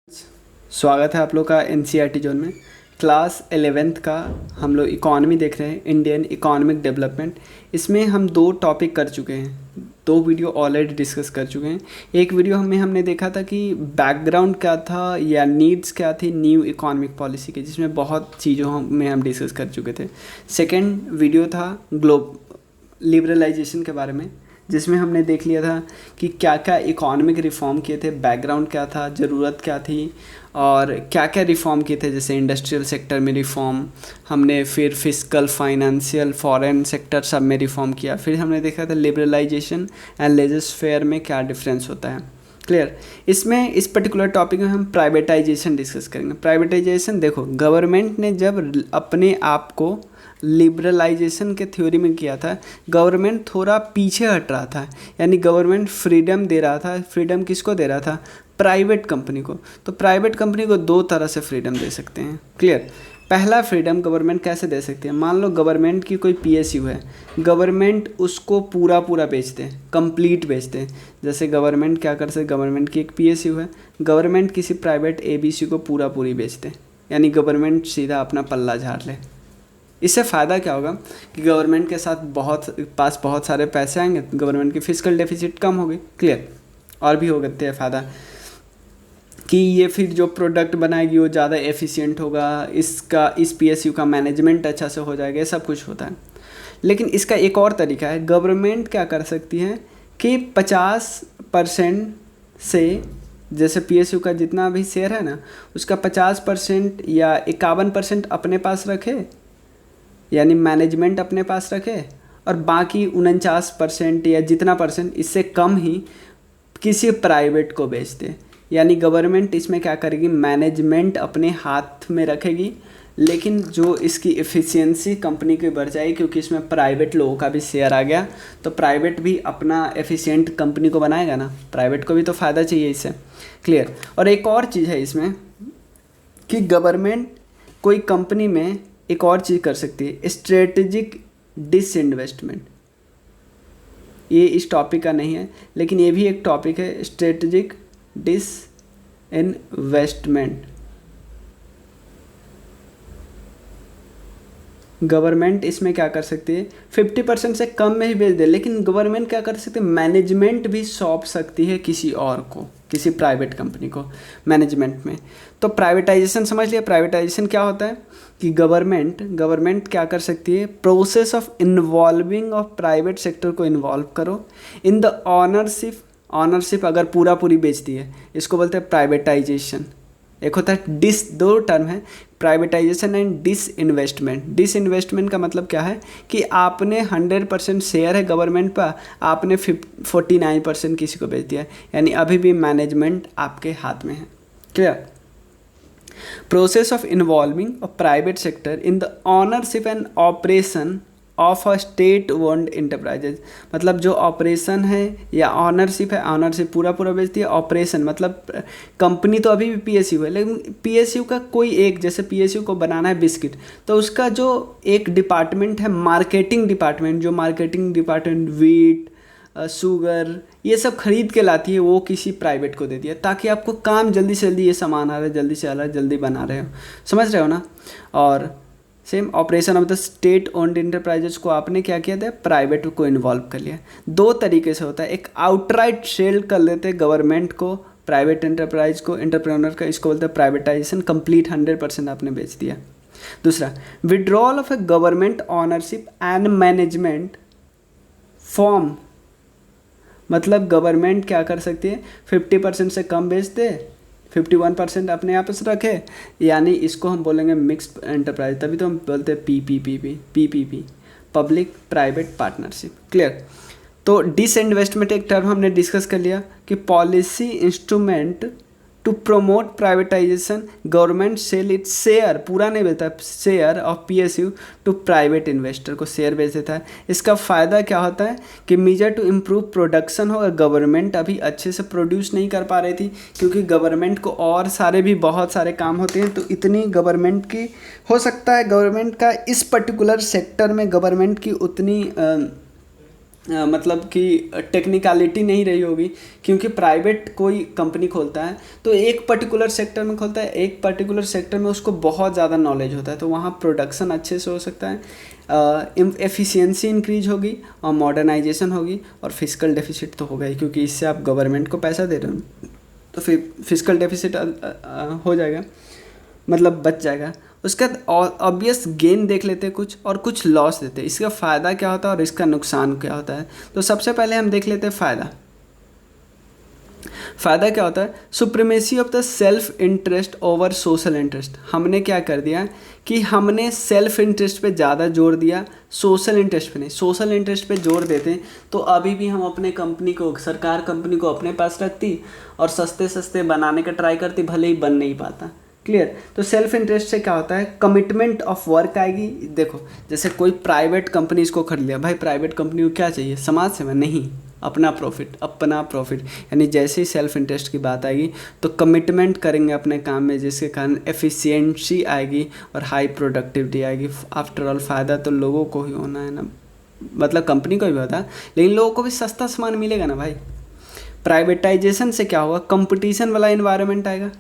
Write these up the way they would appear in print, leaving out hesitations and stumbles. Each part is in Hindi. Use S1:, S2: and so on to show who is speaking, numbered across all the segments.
S1: स्वागत है आप लोग का एनसीईआरटी जोन में। क्लास 11th का हम लोग इकॉनमी देख रहे हैं, इंडियन इकोनॉमिक डेवलपमेंट। इसमें हम दो टॉपिक कर चुके हैं, दो वीडियो ऑलरेडी डिस्कस कर चुके हैं। एक वीडियो में हमने देखा था कि बैकग्राउंड क्या था या नीड्स क्या थी न्यू इकोनॉमिक पॉलिसी के, जिसमें बहुत चीज़ों में हम डिस्कस कर चुके थे। सेकेंड वीडियो था लिबरलाइजेशन के बारे में, जिसमें हमने देख लिया था कि क्या क्या इकोनॉमिक रिफॉर्म किए थे, बैकग्राउंड क्या था, ज़रूरत क्या थी और क्या क्या रिफॉर्म किए थे। जैसे इंडस्ट्रियल सेक्टर में रिफॉर्म हमने, फिर फिस्कल, फाइनेंशियल, फॉरेन सेक्टर सब में रिफॉर्म किया। फिर हमने देखा था लिबरलाइजेशन एंड लेजिस्लेचर में क्या डिफरेंस होता है। क्लियर। इसमें इस पर्टिकुलर टॉपिक में हम प्राइवेटाइजेशन डिस्कस करेंगे। प्राइवेटाइजेशन देखो, गवर्नमेंट ने जब अपने आप को लिबरलाइजेशन के थ्योरी में किया था, गवर्नमेंट थोड़ा पीछे हट रहा था, यानी गवर्नमेंट फ्रीडम दे रहा था। फ्रीडम किसको दे रहा था? प्राइवेट कंपनी को। तो प्राइवेट कंपनी को दो तरह से फ्रीडम दे सकते हैं। क्लियर। पहला फ्रीडम गवर्नमेंट कैसे दे सकती है? मान लो गवर्नमेंट की कोई पीएसयू है, गवर्नमेंट उसको पूरा पूरा बेचते हैं, कंप्लीट बेचते हैं। जैसे गवर्नमेंट क्या कर सकते, गवर्नमेंट की एक पीएसयू है, गवर्नमेंट किसी प्राइवेट एबीसी को पूरा पूरी बेचते हैं, यानी गवर्नमेंट सीधा अपना पल्ला झाड़ ले। इससे फ़ायदा क्या होगा कि गवर्नमेंट के साथ बहुत सारे पैसे आएंगे, गवर्नमेंट की फिस्कल डेफिसिट कम होगी। क्लियर। और भी हो सकते हैं फ़ायदा कि ये फिर जो प्रोडक्ट बनाएगी वो ज़्यादा एफिशिएंट होगा, इस पीएसयू का मैनेजमेंट अच्छा से हो जाएगा, ये सब कुछ होता है। लेकिन इसका एक और तरीका है, गवर्नमेंट क्या कर सकती है कि 50% से, जैसे पीएसयू का जितना भी शेयर है ना, उसका 50% या 51% अपने पास रखे, यानी मैनेजमेंट अपने पास रखे, और बाकी 49% या जितना परसेंट इससे कम ही किसी प्राइवेट को बेच दे। यानी गवर्नमेंट इसमें क्या करेगी, मैनेजमेंट अपने हाथ में रखेगी, लेकिन जो इसकी एफिशिएंसी कंपनी की बढ़ जाएगी, क्योंकि इसमें प्राइवेट लोगों का भी शेयर आ गया, तो प्राइवेट भी अपना एफिशिएंट कंपनी को बनाएगा ना, प्राइवेट को भी तो फ़ायदा चाहिए इससे। क्लियर। और एक और चीज़ है इसमें कि गवर्नमेंट कोई कंपनी में एक और चीज़ कर सकती है, स्ट्रेटेजिक डिसइन्वेस्टमेंट। ये इस टॉपिक का नहीं है, लेकिन ये भी एक टॉपिक है, स्ट्रेटेजिक डिसइन्वेस्टमेंट। गवर्नमेंट इसमें क्या कर सकती है, 50% से कम में ही बेच दे, लेकिन गवर्नमेंट क्या कर सकती है, मैनेजमेंट भी सौंप सकती है किसी और को, किसी प्राइवेट कंपनी को मैनेजमेंट में। तो प्राइवेटाइजेशन समझ लिया। प्राइवेटाइजेशन क्या होता है कि गवर्नमेंट क्या कर सकती है, process of involving of private sector को इन्वॉल्व करो इन द ऑनरशिप अगर पूरा पूरी बेचती है, इसको बोलते हैं प्राइवेटाइजेशन। एक होता है दो टर्म है, प्राइवेटाइजेशन एंड डिसइन्वेस्टमेंट। डिसइन्वेस्टमेंट का मतलब क्या है कि आपने 100% शेयर है गवर्नमेंट पर, आपने 49% किसी को बेच दिया, यानी अभी भी मैनेजमेंट आपके हाथ में है। Clear. Process of involving a private sector in the ownership and operation of a state owned enterprises. मतलब जो ऑपरेशन है या ऑनरशिप है, ऑनरशिप पूरा पूरा बेचती है, ऑपरेशन मतलब कंपनी तो अभी भी पीएसयू है, लेकिन पीएसयू का कोई एक, जैसे पीएसयू को बनाना है बिस्किट, तो उसका जो एक डिपार्टमेंट है मार्केटिंग डिपार्टमेंट, जो मार्केटिंग डिपार्टमेंट वीट, शुगर ये सब खरीद के लाती है, वो किसी प्राइवेट को दे दिया, ताकि आपको काम जल्दी से जल्दी, ये सामान आ रहा है जल्दी से आ रहा है, जल्दी बना रहे हो, समझ रहे हो ना। और same operation of the state owned enterprises को आपने क्या किया था, प्राइवेट को इन्वॉल्व कर लिया। दो तरीके से होता है, एक आउटराइट सेल कर लेते हैं गवर्नमेंट को प्राइवेट एंटरप्राइज को, एंटरप्रेन्योर का, इसको बोलते हैं प्राइवेटाइजेशन, कंप्लीट 100% आपने बेच दिया। दूसरा, withdrawal of A government ownership and management form, मतलब गवर्नमेंट क्या कर सकती है, 50% से कम बेच दे, 51% अपने आप से रखे, यानी इसको हम बोलेंगे मिक्स्ड एंटरप्राइज। तभी तो हम बोलते हैं PPP, public private partnership. Clear. तो डिसइन्वेस्टमेंट एक टर्म हमने डिस्कस कर लिया कि policy instrument to promote privatization, government sell it share, पूरा नहीं बेचता, share of PSU to private investor को शेयर बेच देता है। इसका फ़ायदा क्या होता है कि मेजर टू इम्प्रूव प्रोडक्शन होगा। गवर्नमेंट अभी अच्छे से प्रोड्यूस नहीं कर पा रही थी, क्योंकि गवर्नमेंट को और सारे भी बहुत सारे काम होते हैं, तो इतनी गवर्नमेंट की हो सकता है, गवर्नमेंट का इस पर्टिकुलर सेक्टर में गवर्नमेंट की उतनी मतलब कि टेक्निकलिटी नहीं रही होगी, क्योंकि प्राइवेट कोई कंपनी खोलता है तो एक पर्टिकुलर सेक्टर में खोलता है, एक पर्टिकुलर सेक्टर में उसको बहुत ज़्यादा नॉलेज होता है, तो वहाँ प्रोडक्शन अच्छे से हो सकता है, एफिशिएंसी इंक्रीज होगी और मॉडर्नाइजेशन होगी, और फिजिकल डेफिसिट तो होगा ही, क्योंकि इससे आप गवर्नमेंट को पैसा दे रहे हो, तो फिर फिजिकल डेफिसिट हो जाएगा, मतलब बच जाएगा। उसका ऑब्वियस गेन देख लेते हैं कुछ, और कुछ लॉस देते हैं। इसका फ़ायदा क्या होता है और इसका नुकसान क्या होता है। तो सबसे पहले हम देख लेते हैं फ़ायदा। फ़ायदा क्या होता है? Supremacy of the self interest over social interest. हमने क्या कर दिया कि हमने सेल्फ इंटरेस्ट पे ज़्यादा जोर दिया, सोशल इंटरेस्ट पे नहीं। सोशल इंटरेस्ट पे जोर देते तो अभी भी हम अपने कंपनी को, सरकार कंपनी को अपने पास रखती और सस्ते सस्ते बनाने का ट्राई करती, भले ही बन नहीं पाता। क्लियर? तो सेल्फ इंटरेस्ट से क्या होता है? कमिटमेंट ऑफ वर्क आएगी। देखो, जैसे कोई प्राइवेट कंपनी इसको खरीद लिया, भाई प्राइवेट कंपनी को क्या चाहिए? समाज सेवा नहीं, अपना प्रॉफिट, अपना प्रॉफिट। यानी जैसे ही सेल्फ इंटरेस्ट की बात आएगी तो कमिटमेंट करेंगे अपने काम में, जिसके कारण एफिशिएंसी आएगी और हाई प्रोडक्टिविटी आएगी। आफ्टर ऑल फ़ायदा तो लोगों को ही होना है ना, मतलब कंपनी को भी होता है, लेकिन लोगों को भी सस्ता सामान मिलेगा ना भाई। प्राइवेटाइजेशन से क्या होगा? कंपटीशन वाला इन्वायरमेंट आएगा,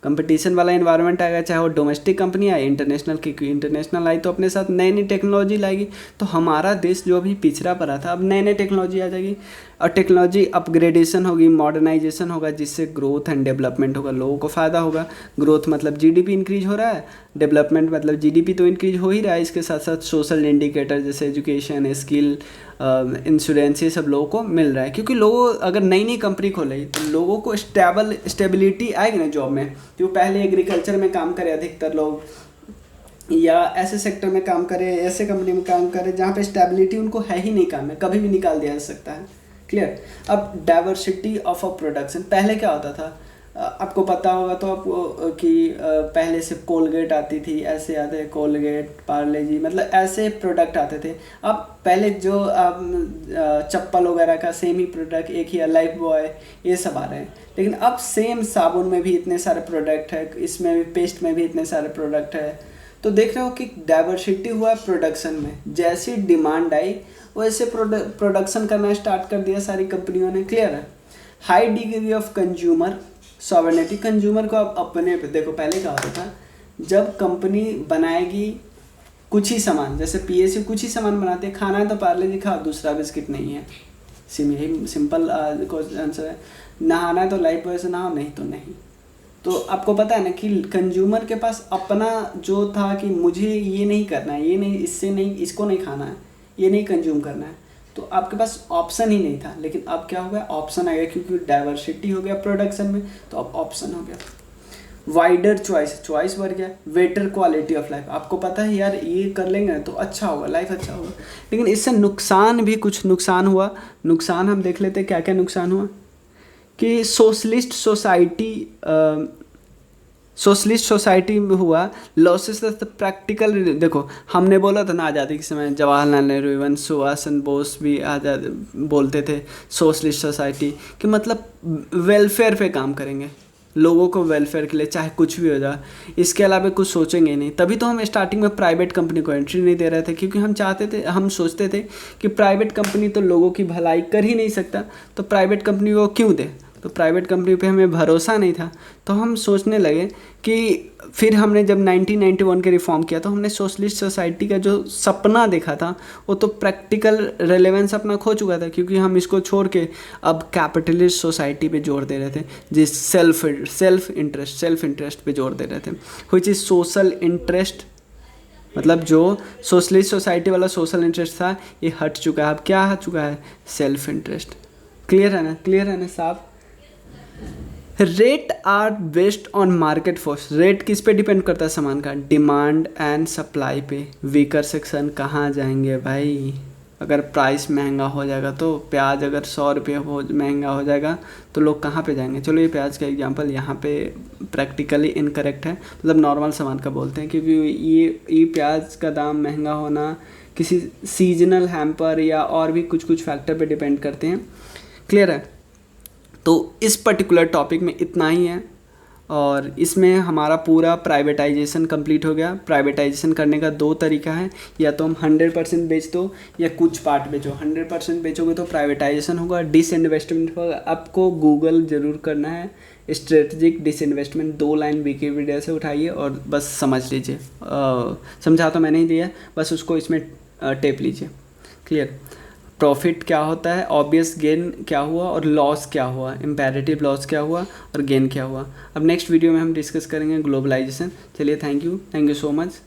S1: कंपटीशन वाला इन्वायरमेंट आएगा, चाहे वो डोमेस्टिक कंपनी आए, इंटरनेशनल की, इंटरनेशनल आई तो अपने साथ नई नई टेक्नोलॉजी लाएगी। तो हमारा देश जो अभी पिछड़ा पड़ा था, अब नई नई टेक्नोलॉजी आ जाएगी और टेक्नोलॉजी अपग्रेडेशन होगी, मॉडर्नाइजेशन होगा, जिससे ग्रोथ एंड डेवलपमेंट होगा, लोगों को फ़ायदा होगा। ग्रोथ मतलब जीडीपी इंक्रीज हो रहा है, डेवलपमेंट मतलब जीडीपी तो इंक्रीज हो ही रहा है, इसके साथ साथ सोशल इंडिकेटर जैसे एजुकेशन, स्किल, इंश्योरेंस, ये सब लोगों को मिल रहा है। क्योंकि लोगों अगर नई नई कंपनी खोलेगी तो लोगों को स्टेबिलिटी आएगी ना जॉब में। जो पहले एग्रीकल्चर में काम करे अधिकतर लोग, या ऐसे सेक्टर में काम करे, ऐसे कंपनी में काम करे जहाँ पे स्टेबिलिटी उनको है ही नहीं, काम में कभी भी निकाल दिया जा सकता है। क्लियर? अब डाइवर्सिटी ऑफ अ प्रोडक्शन, पहले क्या होता था, आपको पता होगा तो आपको कि पहले से कोलगेट आती थी, ऐसे आते कोलगेट, पार्ले जी, मतलब ऐसे प्रोडक्ट आते थे। अब पहले जो चप्पल वगैरह का सेम ही प्रोडक्ट, एक ही लाइफ बॉय, ये सब आ रहे हैं। लेकिन अब सेम साबुन में भी इतने सारे प्रोडक्ट है, इसमें भी पेस्ट में भी इतने सारे प्रोडक्ट है। तो देख रहे हो कि डाइवर्सिटी हुआ प्रोडक्शन में, जैसी डिमांड आई वैसे प्रोडक्शन करना स्टार्ट कर दिया सारी कंपनियों ने। क्लियर है? High degree of consumer sovereignty, consumer को आप अपने पे देखो। पहले क्या होता था, जब कंपनी बनाएगी कुछ ही सामान, जैसे पीएसयू कुछ ही सामान बनाते हैं, खाना है तो पार्ले जी खाओ, दूसरा बिस्किट नहीं है, सिंपल आंसर है। नहाना है तो लाइफ बॉय से नहाओ, नहीं तो नहीं। तो आपको पता है ना कि कंज्यूमर के पास अपना जो था कि मुझे ये नहीं करना है, ये नहीं, इससे नहीं, इसको नहीं खाना है, ये नहीं कंज्यूम करना है, तो आपके पास ऑप्शन ही नहीं था। लेकिन अब क्या हो गया? ऑप्शन आ गया, क्योंकि डाइवर्सिटी हो गया प्रोडक्शन में, तो अब ऑप्शन हो गया, वाइडर चॉइस बढ़ गया। बेटर क्वालिटी ऑफ लाइफ, आपको पता है यार ये कर लेंगे तो अच्छा होगा, लाइफ अच्छा होगा। लेकिन इससे नुकसान भी कुछ नुकसान हुआ। नुकसान हम देख लेते हैं क्या क्या नुकसान हुआ। कि सोशलिस्ट सोसाइटी में हुआ लॉसेस ऑफ द प्रैक्टिकल। देखो, हमने बोला था ना आज़ादी के समय जवाहरलाल नेहरू एवं सुभाष चंद्र बोस भी आज़ाद बोलते थे सोशलिस्ट सोसाइटी, कि मतलब वेलफेयर पे काम करेंगे, लोगों को वेलफेयर के लिए चाहे कुछ भी हो जाए, इसके अलावा कुछ सोचेंगे नहीं। तभी तो हम स्टार्टिंग में प्राइवेट कंपनी को एंट्री नहीं दे रहे थे, क्योंकि हम सोचते थे कि प्राइवेट कंपनी तो लोगों की भलाई कर ही नहीं सकता, तो प्राइवेट कंपनी को क्यों दे। तो प्राइवेट कंपनी पे हमें भरोसा नहीं था, तो हम सोचने लगे कि फिर हमने जब 1991 के रिफॉर्म किया तो हमने सोशलिस्ट सोसाइटी का जो सपना देखा था वो तो प्रैक्टिकल रेलेवेंस अपना खो चुका था, क्योंकि हम इसको छोड़ के अब कैपिटलिस्ट सोसाइटी पे जोर दे रहे थे, जिस सेल्फ इंटरेस्ट पे जोर दे रहे थे, व्हिच इज सोशल इंटरेस्ट। मतलब जो सोशलिस्ट सोसाइटी वाला सोशल इंटरेस्ट था ये हट चुका है। अब क्या हट चुका है? Self interest. क्लियर है ना साहब? Rate are based on market force. Rate किस पे डिपेंड करता है? सामान का डिमांड एंड सप्लाई पे। वीकर सेक्शन कहाँ जाएंगे भाई? अगर प्राइस महंगा हो जाएगा तो प्याज अगर 100 रुपये महंगा हो जाएगा तो लोग कहाँ पे जाएंगे? चलो ये प्याज का एग्जांपल यहाँ पे प्रैक्टिकली इनकरेक्ट है, मतलब नॉर्मल सामान का बोलते हैं, क्योंकि ये प्याज का दाम महंगा होना किसी सीजनल हैम्पर या और भी कुछ फैक्टर पे डिपेंड करते हैं। क्लियर है? तो इस पर्टिकुलर टॉपिक में इतना ही है। और इसमें हमारा पूरा प्राइवेटाइजेशन कंप्लीट हो गया। प्राइवेटाइजेशन करने का दो तरीका है, या तो हम 100% बेच दो या कुछ पार्ट बेचो। 100% बेचोगे तो प्राइवेटाइजेशन होगा, डिसइन्वेस्टमेंट होगा। आपको गूगल ज़रूर करना है, स्ट्रेटजिक डिसइन्वेस्टमेंट, 2 लाइन विकिपीडिया से उठाइए और बस समझ लीजिए। समझा तो मैंने ही दिया, बस उसको इसमें टेप लीजिए। क्लियर। प्रॉफिट क्या होता है, ऑब्वियस गेन क्या हुआ और लॉस क्या हुआ, इम्पेरेटिव लॉस क्या हुआ और गेन क्या हुआ। अब नेक्स्ट वीडियो में हम डिस्कस करेंगे ग्लोबलाइजेशन। चलिए, थैंक यू सो मच।